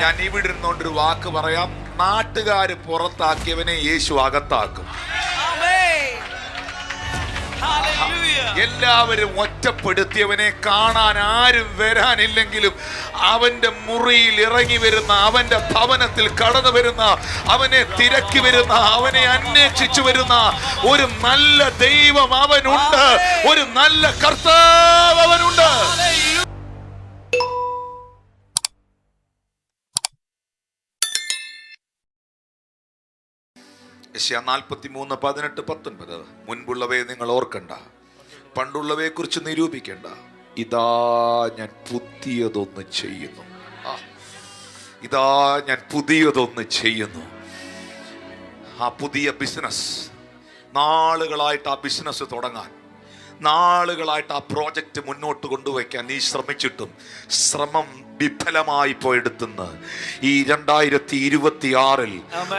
ഞാൻ ഇവിടെ ഇരുന്നോണ്ടൊരു വാക്ക് പറയാം, നാട്ടുകാര് പുറത്താക്കിയവനെ യേശു അകത്താക്കും. എല്ലാവരും ഒറ്റപ്പെടുത്തിയവനെ കാണാൻ ആരും വരാനില്ലെങ്കിലും അവന്റെ മുറിയിൽ ഇറങ്ങി വരുന്ന, അവന്റെ ഭവനത്തിൽ കടന്നു വരുന്ന, അവനെ തിരക്കി വരുന്ന, അവനെ അന്വേഷിച്ചു വരുന്ന ഒരു നല്ല ദൈവം അവനുണ്ട്, ഒരു നല്ല കർത്താവ് അവനുണ്ട്. യെശയ്യാ 43:18-19 മുൻപുള്ളവയെ നിങ്ങൾ ഓർക്കണ്ട, പണ്ടുള്ളവയെ കുറിച്ച് നിരൂപിക്കണ്ട, ഇതാ ഞാൻ പുതിയതൊന്ന് ചെയ്യുന്നു. ഇതാ ഞാൻ പുതിയതൊന്ന് ചെയ്യുന്നു. ആ പുതിയ ബിസിനസ്, നാളുകളായിട്ട് ആ ബിസിനസ് തുടങ്ങാൻ, നാളുകളായിട്ട് ആ പ്രോജക്റ്റ് മുന്നോട്ട് കൊണ്ടുവയ്ക്കാൻ നീ ശ്രമിച്ചിട്ടും ശ്രമം വിഫലമായി പോയെടുത്തുന്ന് ഈ 2026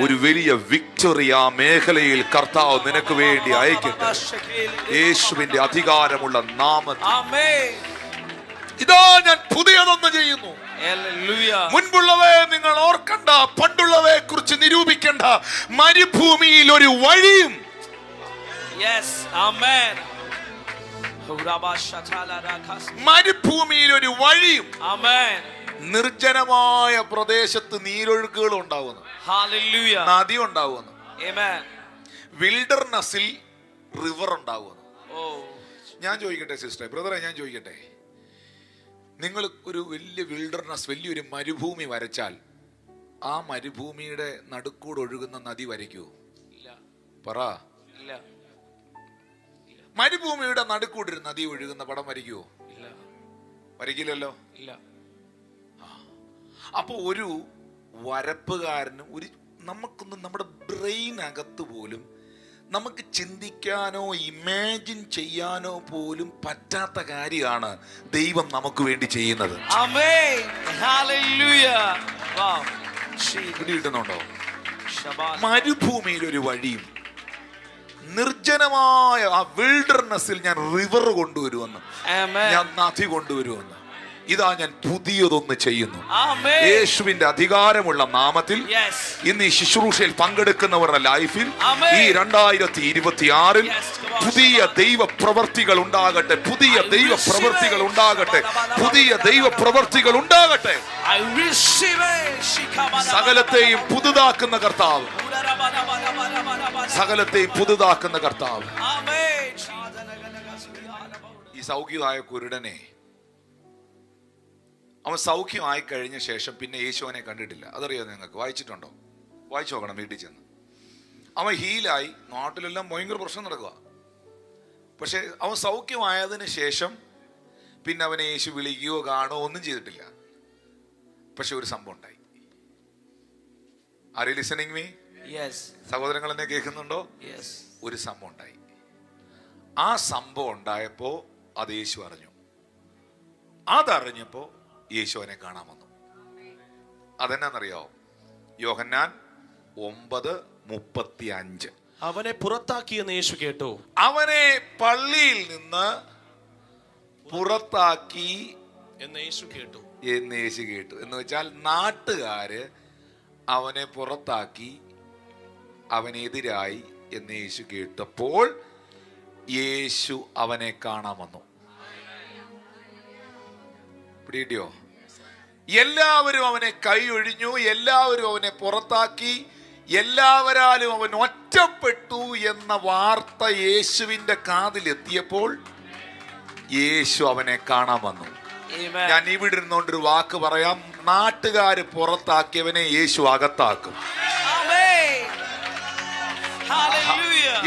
ഒരു വലിയ വിക്ടറി ആ മേഖലയിൽ കർത്താവ് നിനക്ക് വേണ്ടി അയക്കട്ടെ. യേശുവിന്റെ അധികാരമുള്ള നാമത്തിൽ ഇതാ ഞാൻ പുതിയതൊന്ന് ചെയ്യുന്നു. മുൻപുള്ളവയെ നിങ്ങൾ ഓർക്കണ്ട, പണ്ടുള്ളവയെ കുറിച്ച് നിരൂപിക്കണ്ട. മരുഭൂമിയിൽ ഒരു വഴിയും, മരുഭൂമിയിൽ ഒരു വഴിയും, നിർജ്ജനമായ പ്രദേശത്ത് നീരൊഴുക്കുകൾ ഉണ്ടാവുന്നു, നദി ഉണ്ടാവുന്നു, വിൽഡർനെസ്സിൽ റിവർ ഉണ്ടാവുന്നു. ഞാൻ ചോദിക്കട്ടെ സിസ്റ്റർ, ബ്രദറെ, ഞാൻ ചോദിക്കട്ടെ, നിങ്ങൾ ഒരു വലിയ വിൽഡർനെസ്, വലിയൊരു മരുഭൂമി വരച്ചാൽ ആ മരുഭൂമിയുടെ നടുക്കൂടെ ഒഴുകുന്ന നദി വരയ്ക്കൂ? പറ. മരുഭൂമിയുടെ നടുക്കൂടൊരു നദി ഒഴുകുന്ന പടം വരയ്ക്കുവോ? വരയ്ക്കില്ലല്ലോ. അപ്പൊ ഒരു വരപ്പുകാരനും നമുക്കൊന്നും നമ്മുടെ ബ്രെയിൻ അകത്ത് പോലും നമുക്ക് ചിന്തിക്കാനോ ഇമാജിൻ ചെയ്യാനോ പോലും പറ്റാത്ത കാര്യമാണ് ദൈവം നമുക്ക് വേണ്ടി ചെയ്യുന്നത്. കിട്ടുന്നുണ്ടോ? മരുഭൂമിയിൽ ഒരു വഴിയും, നിർജ്ജനമായ ആ വിൽഡർനെസ്സിൽ ഞാൻ റിവർ കൊണ്ടുവരുമെന്ന്, ഞാൻ നദി കൊണ്ടുവരുമെന്ന്. ഇതാ ഞാൻ പുതിയതൊന്ന് ചെയ്യുന്നു. യേശുവിന്റെ അധികാരമുള്ള നാമത്തിൽ ഇന്ന് ഈ ശുശ്രൂഷയിൽ പങ്കെടുക്കുന്നവരുടെ ലൈഫിൽ ഈ 2026 പുതിയ ദൈവ പ്രവർത്തികൾ ഉണ്ടാകട്ടെ, പുതിയ ദൈവ പ്രവർത്തികൾ ഉണ്ടാകട്ടെ, പുതിയ ദൈവ പ്രവർത്തികൾ ഉണ്ടാകട്ടെ. സകലത്തെയും പുതുതാക്കുന്ന കർത്താവ്, സകലത്തെയും പുതുതാക്കുന്ന കർത്താവ്. ഈ സൗഖ്യമായ കുരുടനെ, അവൻ സൗഖ്യമായി കഴിഞ്ഞ ശേഷം പിന്നെ യേശുവിനെ കണ്ടിട്ടില്ല. അതറിയോ നിങ്ങൾക്ക്? വായിച്ചിട്ടുണ്ടോ? വായിച്ചു നോക്കണം വീട്ടിൽ ചെന്ന്. അവൻ ഹീലായി, നാട്ടിലെല്ലാം ഭയങ്കര പ്രശ്നം നടക്കുക. പക്ഷെ അവൻ സൗഖ്യമായതിന് ശേഷം പിന്നെ അവനെ യേശു വിളിക്കുകയോ കാണുകയോ ഒന്നും ചെയ്തിട്ടില്ല. പക്ഷെ ഒരു സംഭവം ഉണ്ടായി. Are you listening me? സഹോദരങ്ങൾ എന്നെ കേൾക്കുന്നുണ്ടോ? ഒരു സംഭവം ഉണ്ടായി. ആ സംഭവം ഉണ്ടായപ്പോ അത് യേശു അറിഞ്ഞു. അതറിഞ്ഞപ്പോ യേശു അവനെ കാണാൻ വന്നു. അതെന്നാന്നറിയാവോ? യോഹന്നാൻ 9:35 അവനെ പുറത്താക്കിയെന്ന് യേശു കേട്ടു. അവനെ പള്ളിയിൽ നിന്ന് പുറത്താക്കി എന്ന് യേശു കേട്ടു. എന്ന് വെച്ചാൽ നാട്ടുകാര് അവനെ പുറത്താക്കി, അവനെതിരായി എന്ന് യേശു കേട്ടപ്പോൾ യേശു അവനെ കാണാൻ വന്നു. പിടികിട്ടിയോ? എല്ലാവരും അവനെ കൈയൊഴിഞ്ഞു, എല്ലാവരും അവനെ പുറത്താക്കി, എല്ലാവരാലും അവൻ ഒറ്റപ്പെട്ടു എന്ന വാർത്ത യേശുവിന്റെ കാതിലെത്തിയപ്പോൾ യേശു അവനെ കാണാൻ വന്നു. ഞാൻ ഇവിടെ ഇരുന്നോണ്ടൊരു വാക്ക് പറയാം, നാട്ടുകാര് പുറത്താക്കിയവനെ യേശു അകത്താക്കും.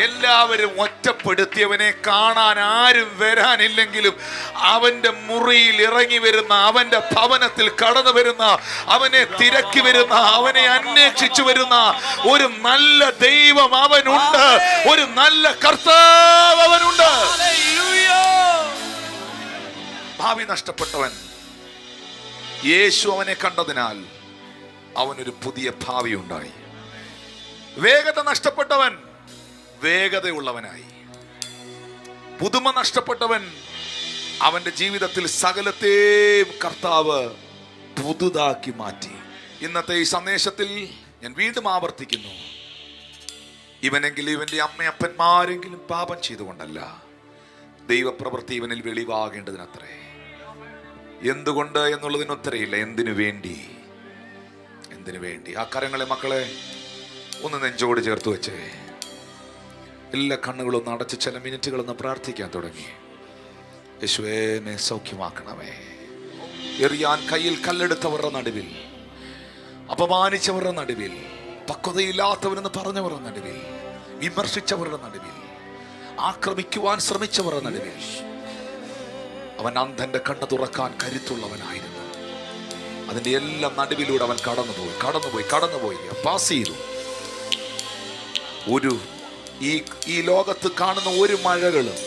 എല്ലാവരും ഒറ്റപ്പെടുത്തിയവനെ കാണാൻ ആരും വരാനില്ലെങ്കിലും അവന്റെ മുറിയിൽ ഇറങ്ങി വരുന്ന, അവന്റെ ഭവനത്തിൽ കടന്നു വരുന്ന, അവനെ തിരക്കി വരുന്ന, അവനെ അന്വേഷിച്ചു വരുന്ന ഒരു നല്ല ദൈവം അവനുണ്ട്, ഒരു നല്ല കർത്താവ് അവനുണ്ട്. ഭാവി നഷ്ടപ്പെട്ടവൻ യേശു അവനെ കണ്ടതിനാൽ അവനൊരു പുതിയ ഭാവി ഉണ്ടായി. വേഗത നഷ്ടപ്പെട്ടവൻ വേഗതയുള്ളവനായി. പുതുമ നഷ്ടപ്പെട്ടവൻ അവന്റെ ജീവിതത്തിൽ സകലത്തെയും കർത്താവ് പുതുതാക്കി മാറ്റി. ഇന്നത്തെ ഈ സന്ദേശത്തിൽ ഞാൻ വീണ്ടും ആവർത്തിക്കുന്നു, ഇവനെങ്കിലും ഇവന്റെ അമ്മയപ്പന്മാരെങ്കിലും പാപം ചെയ്തുകൊണ്ടല്ല, ദൈവപ്രവൃത്തി ഇവനിൽ വെളിവാകേണ്ടതിനത്രേ. എന്തുകൊണ്ട് എന്നുള്ളതിന് ഉത്തരയില്ല. എന്തിനു വേണ്ടി? എന്തിനു വേണ്ടി? ആ കരങ്ങളെ മക്കളെ ഒന്ന് നെഞ്ചോട് ചേർത്ത് വെച്ചേ. എല്ലാ കണ്ണുകളും ഒന്ന് അടച്ച് ചില മിനിറ്റുകളൊന്ന് പ്രാർത്ഥിക്കാൻ തുടങ്ങി. യേശുവേ, എന്നെ സൗഖ്യമാക്കണമേ. എറിയാൻ കയ്യിൽ കല്ലെടുത്തവരുടെ നടുവിൽ, അപമാനിച്ചവരുടെ നടുവിൽ, പക്വതയില്ലാത്തവരെന്ന് പറഞ്ഞവരുടെ നടുവിൽ, വിമർശിച്ചവരുടെ നടുവിൽ, ആക്രമിക്കുവാൻ ശ്രമിച്ചവരുടെ നടുവിൽ അവൻ അന്ധന്റെ കണ്ണ് തുറക്കാൻ കരുത്തുള്ളവനായിരുന്നു. അതിന്റെ എല്ലാം നടുവിലൂടെ അവൻ കടന്നുപോയി പാസ് ചെയ്തു. ഈ ലോകത്ത് കാണുന്ന ഒരു മഴകളും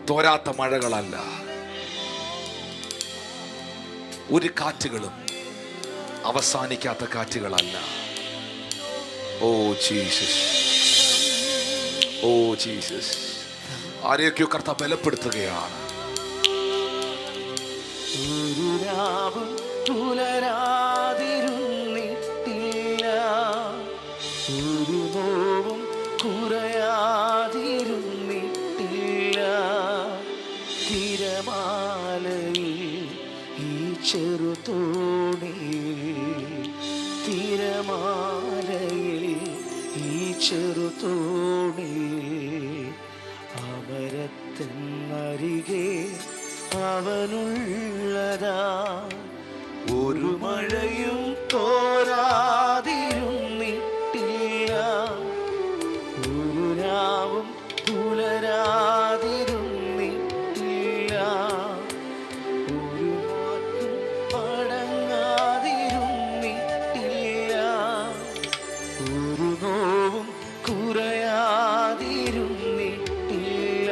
തോരാത്ത മഴകളല്ല, ഒരു കാറ്റുകളും അവസാനിക്കാത്ത കാറ്റുകളല്ല. Oh Jesus, oh Jesus. ആരെയൊക്കെയോ കർത്താവ് ബലപ്പെടുത്തുകയാണ്. ഒരു രാവും പുലരാതിരുന്നിട്ടില്ല, ഒരു നോവും കുറയാതിരുന്നിട്ടില്ല. തിരമാലയിൽ ഈ ചെറുതോണിയിൽ, തിരമാലയിൽ ഈ ചെറുതോണിയിൽ, അമരത്തിനരികെ അവനുള്ളതാ. ഒരു മഴയും തോരാതിരുന്നിട്ടില്ല, ഒരു രാവും പുലരാതിരുന്നിട്ടില്ല, ഒരു വാക്കും അടങ്ങാതിരുന്നിട്ടില്ല, ഒരു നോവും കുറയാതിരുന്നിട്ടില്ല.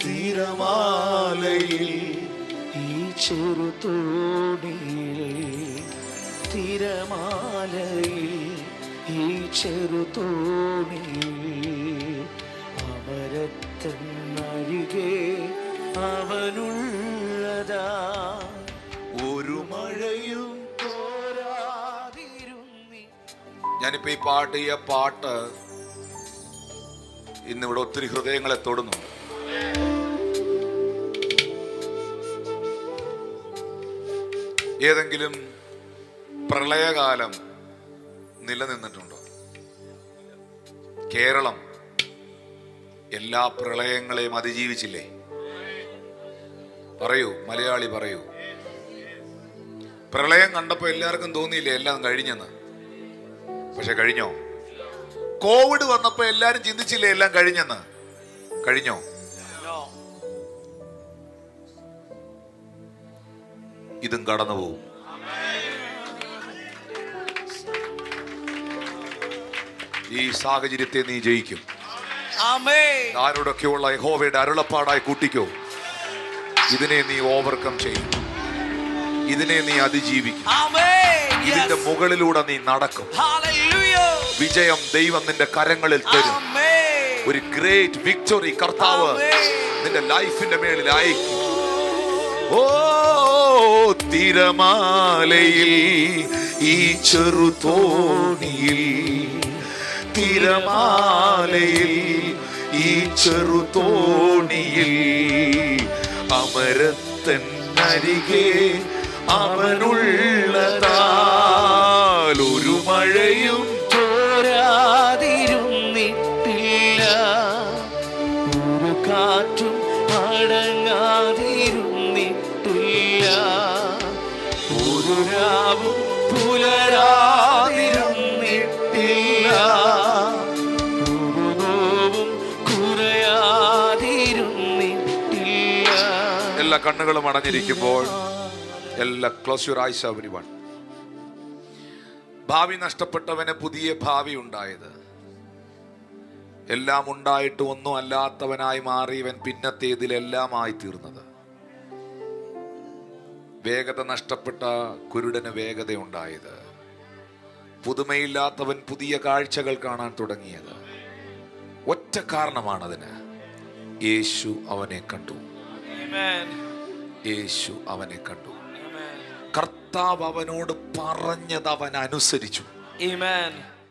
തിരമാലയിൽ ഈ ചെറുതോണിയിൽ, തിരമാലയിൽ ഈ ചെറുതോണിയിൽ, അമരത്തിനരികെ അവനുള്ളതാ. ഒരു മഴയും തോരാതിരുന്നി. ഞാനിപ്പോ ഈ പാട്ട് ഇന്നിവിടെ ഒത്തിരി ഹൃദയങ്ങളെ തൊടുന്നു. ഏതെങ്കിലും പ്രളയകാലം നിലനിന്നിട്ടുണ്ടോ? കേരളം എല്ലാ പ്രളയങ്ങളെയും അതിജീവിച്ചില്ലേ? പറയൂ, മലയാളി പറയൂ. പ്രളയം കണ്ടപ്പോ എല്ലാവർക്കും തോന്നിയില്ലേ എല്ലാം കഴിഞ്ഞെന്ന്? പക്ഷെ കഴിഞ്ഞോ? കോവിഡ് വന്നപ്പോ എല്ലാരും ചിന്തിച്ചില്ലേ എല്ലാം കഴിഞ്ഞെന്ന്? കഴിഞ്ഞോ? ഇതും കടന്നു പോകും. ഈ സാഹചര്യത്തെ നീ ജയിക്കും. ആരോടൊക്കെയുള്ള യഹോവയുടെ അരുളപ്പാടായി കൂട്ടിക്കോ. ഇതിനെ നീ ഓവർകം ചെയ്യും. ഇതിനെ നീ അതിജീവിക്കും. ഇതിന്റെ മുകളിലൂടെ നീ നടക്കും. വിജയം ദൈവം നിന്റെ കരങ്ങളിൽ തരും. ഒരു ഗ്രേറ്റ് വിക്ടറി കർത്താവ് നിന്റെ ലൈഫിന്റെ മേളിൽ അയക്കും. ഓ തിരമാലയിൽ ഈ ചെറുതോണിയിൽ, തിരമാലയിൽ ഈ ചെറുതോണിയിൽ, അമരത്തിനരികെ അവനുള്ളതാൽ ഒരു മഴയും തോരാതിരുന്നിട്ടില്ല, ഒരു കാറ്റും അടങ്ങാതിരുന്നിട്ടില്ല, ഒരു രാവും പുലരാതിരുന്നിട്ടില്ല, ഒരു നോവും കുറയാതിരുന്നിട്ടില്ല. എല്ലാ കണ്ണുകളും അടഞ്ഞിരിക്കുമ്പോൾ ക്ലോസ് യുവർ ഐസ് എവരിവൺ. ഭാവി നഷ്ടപ്പെട്ടവന് പുതിയ ഭാവി ഉണ്ടായത്, എല്ലാം ഉണ്ടായിട്ട് ഒന്നും അല്ലാത്തവനായി മാറിയവൻ പിന്നത്തേതിലെല്ലാമായി തീർന്നത്. വേഗത നഷ്ടപ്പെട്ട കുരുടന് വേഗത ഉണ്ടായത്, പുതുമയില്ലാത്തവൻ പുതിയ കാഴ്ചകൾ കാണാൻ തുടങ്ങിയത്. ഒറ്റ കാരണമാണതിന്, യേശു അവനെ കണ്ടു. യേശു അവനെ കണ്ടു. കർത്താവ് അവനോട് പറഞ്ഞത് അവൻ അനുസരിച്ചു. Amen.